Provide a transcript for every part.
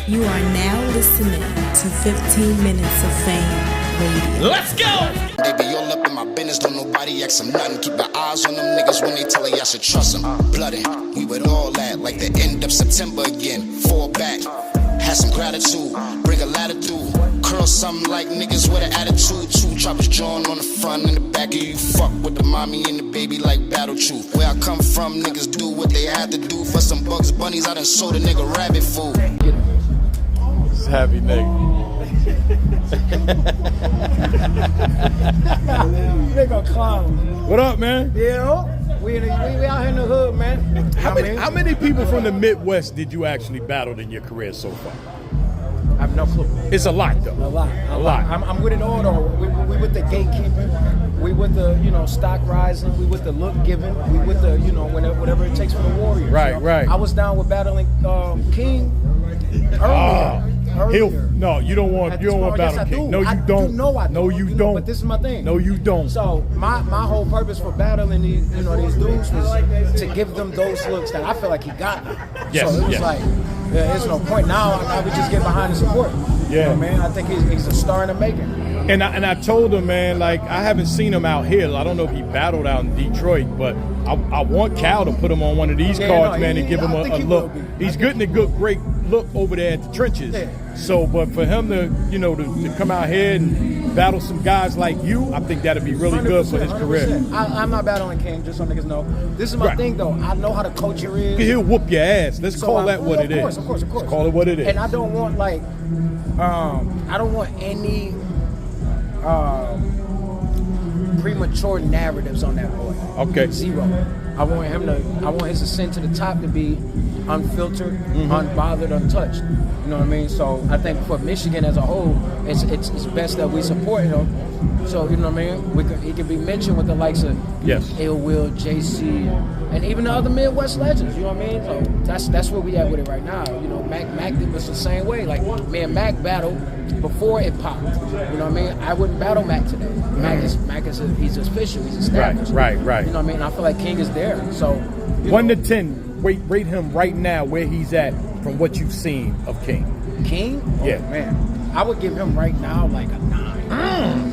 You are now listening to 15 Minutes of Fame Radio. Let's go! They be all up in my business, don't nobody ask them nothing. Keep your eyes on them niggas when they tell you I should trust them. Blooded, we with all that, like the end of September again. Fall back, had some gratitude, bring a latitude. Curl something like niggas with an attitude. Two choppers drawn on the front and the back of you. Fuck with the mommy and the baby like battle truth. Where I come from, niggas do what they had to do. For some Bugs Bunnies, I done sold a nigga rabbit food. This happy nigga. Nigga clown. What up, man? Yeah, we out here in the hood, man. How many people from the Midwest did you actually battle in your career so far? I have no clue. It's a lot, though. A lot. I'm with it all, though. We with the gatekeeping. We with the, stock rising. We with the look giving. We with the, whatever it takes for the Warriors. Right, right. I was down with battling King earlier. No, you don't want battle King. No, you don't. I do. No, you don't. But this is my thing. No, you don't. So my whole purpose for battling these dudes was to give them those looks that I feel like he got. Yes, so it was like, there's no point now. I would just get behind the support. Yeah, man. I think he's a star in the making. And I told him, man, like, I haven't seen him out here. I don't know if he battled out in Detroit, but I want Cal to put him on one of these cards, man, and give him a look. He's getting a great look over there at the trenches. Yeah. So, but for him to, to come out here and battle some guys like you, I think that'd be really good for his career. I'm not battling King, just so niggas know. This is my thing, though. I know how the culture is. He'll whoop your ass. Let's call that what it is. Of course. Let's call it what it is. And I don't want, I don't want any premature narratives on that boy. Okay. Zero. I want his ascent to the top to be unfiltered, unbothered, untouched. You know what I mean? So I think for Michigan as a whole, it's best that we support him. So, you know what I mean? He can be mentioned with the likes of Ill Will, JC, and even the other Midwest legends. You know what I mean? So that's where we at with it right now. Mac did us the same way. Like, me and Mac battled before it popped. You know what I mean? I wouldn't battle Mac today. He's official. He's established. Right. You know what I mean? I feel like King is there. So 1 to 10, rate him right now where he's at from what you've seen of King. King? Yeah, man. I would give him right now like a 9. Yeah.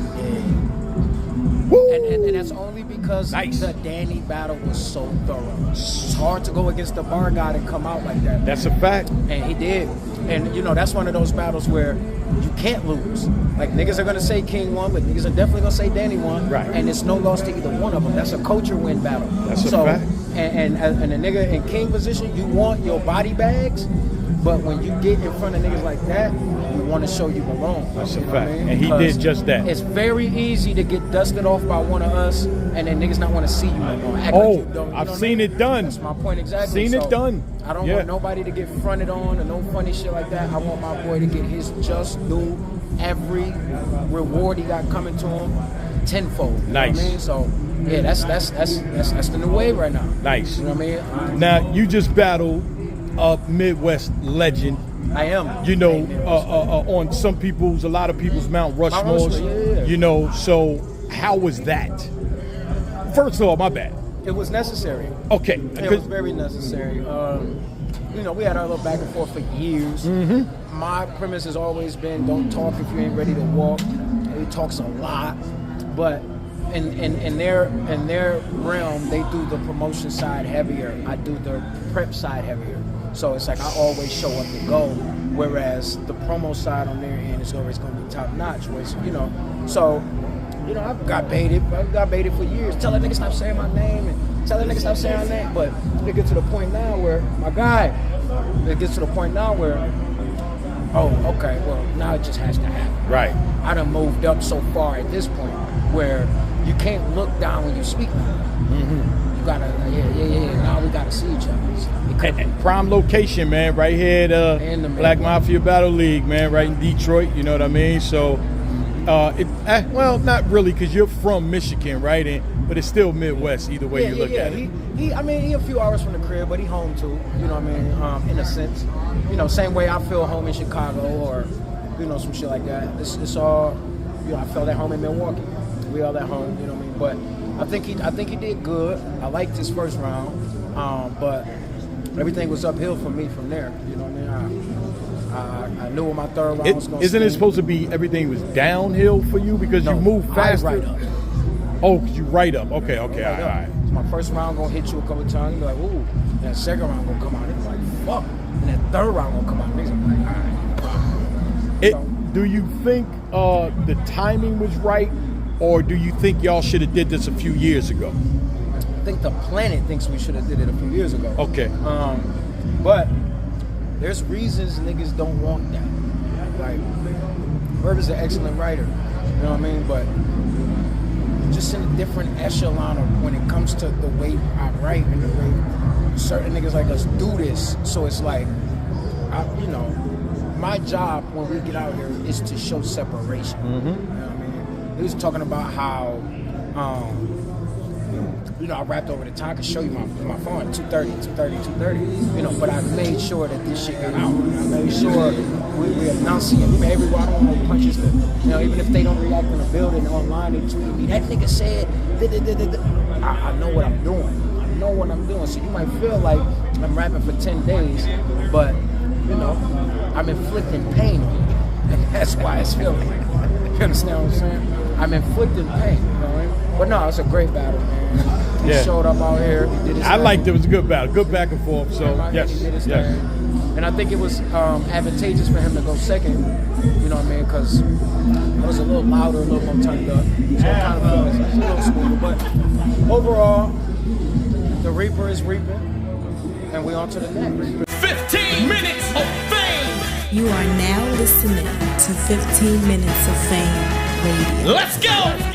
And that's only because the Danny battle was so thorough. It's hard to go against the bar guy and come out like that. That's a fact. And he did. And, that's one of those battles where you can't lose. Like, niggas are going to say King won, but niggas are definitely going to say Danny won. Right. And it's no loss to either one of them. That's a culture win battle. That's a fact. And a nigga in King position, you want your body bags, but when you get in front of niggas like that, you want to show you belong. That's a fact. And he did just that. It's very easy to get dusted off by one of us, and then niggas not want to see you no more. I've seen it done. That's my point exactly. Seen it done. I don't want nobody to get fronted on or no funny shit like that. I want my boy to get his just due, every reward he got coming to him tenfold. Nice. You know what I mean? So yeah, that's the new wave right now. Nice. You know what I mean? Now you just battled a Midwest legend. I am. On a lot of people's Mount Rushmores. Yeah. So how was that? First of all, my bad. It was necessary. Okay. It was very necessary. We had our little back and forth for years. Mm-hmm. My premise has always been, don't talk if you ain't ready to walk. He talks a lot, but in their realm, they do the promotion side heavier. I do the prep side heavier. So it's like I always show up to go, whereas the promo side on their end is always going to be top notch. I've got baited for years. Tell that nigga stop saying my name and tell that nigga stop saying my name. But it gets to the point now where okay, well, now it just has to happen. Right. I done moved up so far at this point where you can't look down when you speak. Mm-hmm. You gotta, now we gotta see each other. And prime location, man, right here at Black Mafia Battle League, man, right in Detroit, you know what I mean? So, not really, because you're from Michigan, right? But it's still Midwest, either way you look at it. He a few hours from the crib, but he home too, you know what I mean, in a sense. Same way I feel home in Chicago or, some shit like that. It's all, I felt at home in Milwaukee. We all at home, you know what I mean? But I think he did good. I liked his first round, but everything was uphill for me from there. You know what I mean? I knew what my third round was going to Isn't it supposed to be everything was downhill for you because you move faster? Right up. Oh, because you right up. Okay, all right. So my first round going to hit you a couple times. You be like, ooh. And that second round going to come out. It's like, fuck. And that third round going to come out. Niggas are like, all right. Do you think the timing was right, or do you think y'all should have did this a few years ago? I think the planet thinks we should have did it a few years ago. Okay. But there's reasons niggas don't want that. Like, Herb is an excellent writer. You know what I mean? But just in a different echelon of when it comes to the way I write and the way certain niggas like us do this. So it's like, my job when we get out here is to show separation. Mm-hmm. You know what I mean? He was talking about how, I rapped over the time. I could show you my phone at 2:30. But I made sure that this shit got out. I made sure we enunciate. Every I don't want no punches to, even if they don't react in the building online, they tweet me. That nigga said, I know what I'm doing. So you might feel like I'm rapping for 10 days, but I'm inflicting pain on you. And that's why it's feeling like that. You understand what I'm saying? I'm inflicting pain, But no, it's a great battle, man. He showed up out here. He did his thing. liked it. It was a good battle. Good back and forth. So, yes. He did his thing. And I think it was advantageous for him to go second, you know what I mean? Because it was a little louder, a little more turned up. So it kind of felt a little smoother. But overall, the Reaper is reaping. And we on to the next. 15 minutes of fame. You are now listening to 15 Minutes of Fame Radio. Let's go.